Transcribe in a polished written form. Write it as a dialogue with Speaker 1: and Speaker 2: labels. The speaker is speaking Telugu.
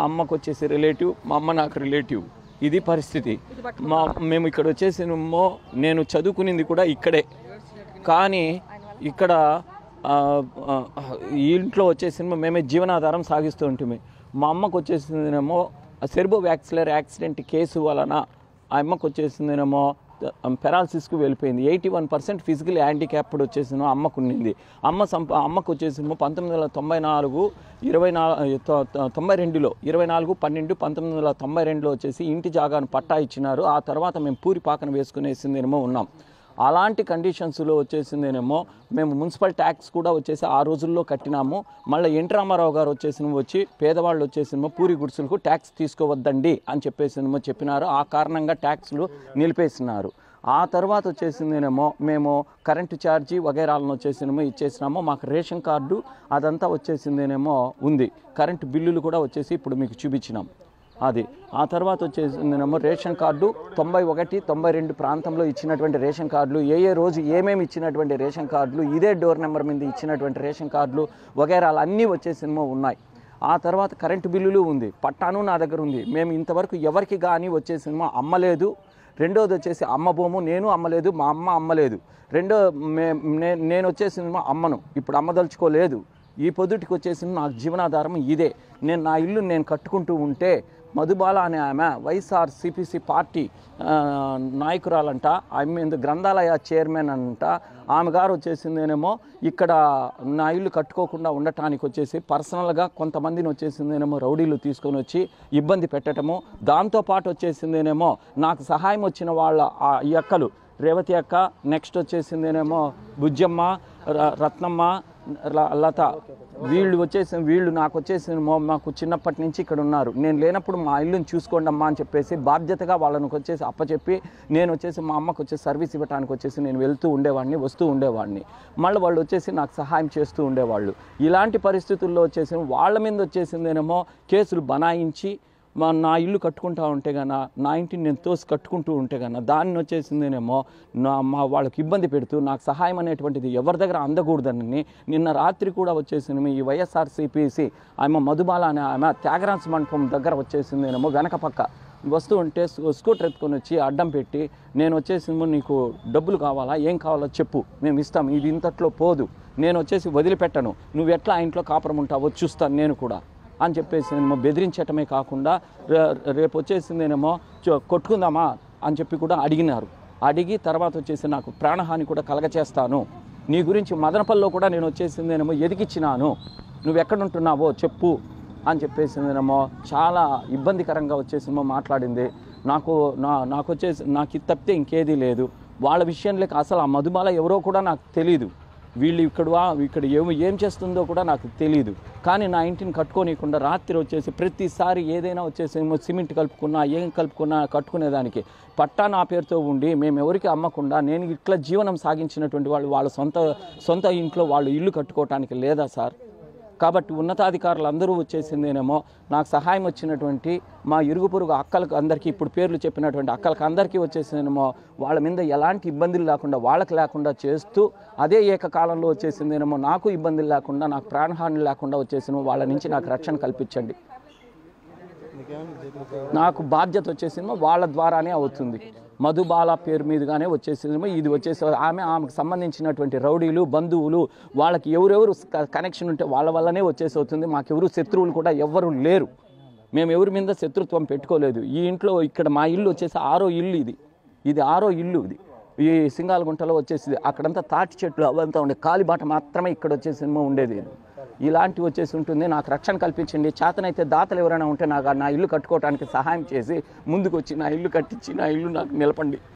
Speaker 1: అమ్మకు వచ్చేసి రిలేటివ్, మా అమ్మ నాకు రిలేటివ్. ఇది పరిస్థితి. మేము ఇక్కడ వచ్చేసినేమో నేను చదువుకునింది కూడా ఇక్కడే, కానీ ఇక్కడ ఈ ఇంట్లో వచ్చేసినేమో మేమే జీవనాధారం సాగిస్తూ ఉంటుంది. మా అమ్మకు వచ్చేసిందేమో సెర్బోవాస్కులర్ యాక్సిడెంట్ కేసు వలన ఆ అమ్మకు వచ్చేసిందేమో పెరాలసిస్కు వెళ్ళిపోయింది. 81% ఫిజికల్ హ్యాండిక్యాప్డ్ వచ్చేసినో అమ్మకు ఉన్నింది. అమ్మకు వచ్చేసినేమో 1994 24/12/1992 వచ్చేసి ఇంటి జాగాను పట్టా ఇచ్చినారు. ఆ తర్వాత మేము పూరి పాకన వేసుకునేసిందేమో ఉన్నాం. అలాంటి కండిషన్స్లో వచ్చేసిందేమో మేము మున్సిపల్ ట్యాక్స్ కూడా వచ్చేసి ఆ రోజుల్లో కట్టినాము. మళ్ళీ ఎన్టీ రామారావు గారు వచ్చి పేదవాళ్ళు వచ్చేసినేమో పూరి గుడిసెలకు ట్యాక్స్ తీసుకోవద్దండి అని చెప్పేసినేమో చెప్పినారు. ఆ కారణంగా ట్యాక్స్లు నిలిపేసినారు. ఆ తర్వాత వచ్చేసిందేమో మేము కరెంటు ఛార్జీ వగైరాలను వచ్చేసినేమో ఇచ్చేసినాము. మాకు రేషన్ కార్డు అదంతా వచ్చేసిందేమో ఉంది. కరెంటు బిల్లులు కూడా వచ్చేసి ఇప్పుడు మీకు చూపించినాం. అది ఆ తర్వాత వచ్చేసిందేమో రేషన్ కార్డు 91, 92 ప్రాంతంలో ఇచ్చినటువంటి రేషన్ కార్డులు, ఏ రోజు ఏమేమి ఇచ్చినటువంటి రేషన్ కార్డులు, ఇదే డోర్ నెంబర్ మీద ఇచ్చినటువంటి రేషన్ కార్డులు వగైరాలు అన్నీ వచ్చేసినేమో ఉన్నాయి. ఆ తర్వాత కరెంటు బిల్లులు ఉంది, పట్టాను నా దగ్గర ఉంది. మేము ఇంతవరకు ఎవరికి కానీ వచ్చేసినేమో అమ్మలేదు. రెండోది వచ్చేసి అమ్మబోము, నేను అమ్మలేదు, మా అమ్మ అమ్మలేదు. నేను వచ్చేసినేమో అమ్మను, ఇప్పుడు అమ్మదలుచుకోలేదు. ఈ పొద్దుటికి వచ్చేసి నాకు జీవనాధారం ఇదే. నా ఇల్లు నేను కట్టుకుంటూ ఉంటే మధుబాల అనే ఆమె వైఎస్ఆర్సీపీ పార్టీ నాయకురాలంట, ఆమె గ్రంథాలయ చైర్మన్ అంట. ఆమె గారు వచ్చేసిందేమో ఇక్కడ నా ఇల్లు కట్టుకోకుండా ఉండటానికి వచ్చేసి పర్సనల్గా కొంతమందిని వచ్చేసిందేమో రౌడీలు తీసుకొని వచ్చి ఇబ్బంది పెట్టడము. దాంతోపాటు వచ్చేసిందేమో నాకు సహాయం వచ్చిన వాళ్ళ ఈ అక్కలు రేవతి అక్క, నెక్స్ట్ వచ్చేసిందేమో బుజ్జమ్మ, రత్నమ్మ, లత, వీళ్ళు నాకు వచ్చేసినేమో మాకు చిన్నప్పటి నుంచి ఇక్కడ ఉన్నారు. నేను లేనప్పుడు మా ఇల్లుని చూసుకోండి అమ్మా అని చెప్పేసి బాధ్యతగా వాళ్ళని వచ్చేసి అప్పచెప్పి నేను వచ్చేసి మా అమ్మకు వచ్చేసి సర్వీస్ ఇవ్వడానికి వచ్చేసి నేను వెళ్తూ ఉండేవాడిని, వస్తూ ఉండేవాడిని. మళ్ళీ వాళ్ళు వచ్చేసి నాకు సహాయం చేస్తూ ఉండేవాళ్ళు. ఇలాంటి పరిస్థితుల్లో వచ్చేసి వాళ్ళ మీద వచ్చేసిందేమో కేసులు బనాయించి నా ఇల్లు కట్టుకుంటూ ఉంటే కన్నా, నా ఇంటిని నేను తోసి కట్టుకుంటూ ఉంటే కన్నా దాన్ని వచ్చేసిందేమో వాళ్ళకి ఇబ్బంది పెడుతూ నాకు సహాయం అనేటువంటిది ఎవరి దగ్గర అందకూడదని నిన్న రాత్రి కూడా వచ్చేసిందేమో ఈ వైఎస్ఆర్సీపీసీ ఆమె మధుబాల అనే ఆమె త్యాగరాజ మండపం దగ్గర వచ్చేసిందేమో వెనక పక్క వస్తూ ఉంటే స్కూటర్ ఎత్తుకొని వచ్చి అడ్డం పెట్టి నేను వచ్చేసినేమో నీకు డబ్బులు కావాలా, ఏం కావాలో చెప్పు, మేము ఇస్తాం, ఇది ఇంతట్లో పోదు, నేను వచ్చేసి వదిలిపెట్టను, నువ్వు ఎట్లా ఆ ఇంట్లో కాపురం ఉంటావో చూస్తాను నేను కూడా అని చెప్పేసి బెదిరించటమే కాకుండా రేపు వచ్చేసిందేమో కొట్టుకుందామా అని చెప్పి కూడా అడిగి తర్వాత వచ్చేసి నాకు ప్రాణహాని కూడా కలగచేస్తాను, నీ గురించి మదనపల్లిలో కూడా నేను వచ్చేసిందేమో ఎదిగిచ్చినాను, నువ్వు ఎక్కడుంటున్నావో చెప్పు అని చెప్పేసిందేమో చాలా ఇబ్బందికరంగా వచ్చేసిమో మాట్లాడింది. నాకు వచ్చేసి నాకు ఇది తప్పితే ఇంకేదీ లేదు. వాళ్ళ విషయంలోకి అసలు ఆ మధుబాల ఎవరో కూడా నాకు తెలీదు. వీళ్ళు ఇక్కడ ఏం చేస్తుందో కూడా నాకు తెలియదు. కానీ నా ఇంటిని కట్టుకోనికుండా రాత్రి వచ్చేసి ప్రతిసారి ఏదైనా వచ్చేసి సిమెంట్ కలుపుకున్నా ఏం కలుపుకున్నా కట్టుకునేదానికి పట్టా నా పేరుతో ఉండి మేము ఎవరికి అమ్మకుండా నేను ఇట్లా జీవనం సాగించినటువంటి వాళ్ళు వాళ్ళ సొంత ఇంట్లో వాళ్ళు ఇల్లు కట్టుకోవటానికి లేదా సార్? కాబట్టి ఉన్నతాధికారులు అందరూ వచ్చేసిందేమో నాకు సహాయం వచ్చినటువంటి మా ఇరుగు పొరుగు అక్కలకు అందరికీ, ఇప్పుడు పేర్లు చెప్పినటువంటి అక్కలకు అందరికీ వచ్చేసిందేమో వాళ్ళ మీద ఎలాంటి ఇబ్బందులు లేకుండా వాళ్ళకి లేకుండా చేస్తూ అదే ఏకకాలంలో వచ్చేసిందేమో నాకు ఇబ్బందులు లేకుండా నాకు ప్రాణహాని లేకుండా వచ్చేసినో వాళ్ళ నుంచి నాకు రక్షణ కల్పించండి. నాకు బాధ్యత వచ్చేసిందో వాళ్ళ ద్వారానే అవుతుంది. మధుబాల పేరు మీదుగానే వచ్చేసిందేమో ఇది వచ్చేసి ఆమెకు సంబంధించినటువంటి రౌడీలు బంధువులు వాళ్ళకి ఎవరెవరు కనెక్షన్ ఉంటే వాళ్ళ వల్లనే వచ్చేసి అవుతుంది. మాకెవరు శత్రువులు కూడా ఎవ్వరు లేరు. మేము ఎవరి మీద శత్రుత్వం పెట్టుకోలేదు. ఈ ఇంట్లో ఇక్కడ మా ఇల్లు వచ్చేసి 6వ ఇల్లు, ఇది 6వ ఇల్లు. ఈ సింగాలగుంటలో వచ్చేసి అక్కడంతా తాటి చెట్లు అవంతా ఉండే కాలిబాట మాత్రమే ఇక్కడ వచ్చేసి ఉండేది. ఇలాంటివి వచ్చేసి ఉంటుంది. నాకు రక్షణ కల్పించండి. చేతనైతే దాతలు ఎవరైనా ఉంటే నా ఇల్లు కట్టుకోవడానికి సహాయం చేసి ముందుకు వచ్చి నా ఇల్లు కట్టించి నా ఇల్లు నాకు నిలపండి.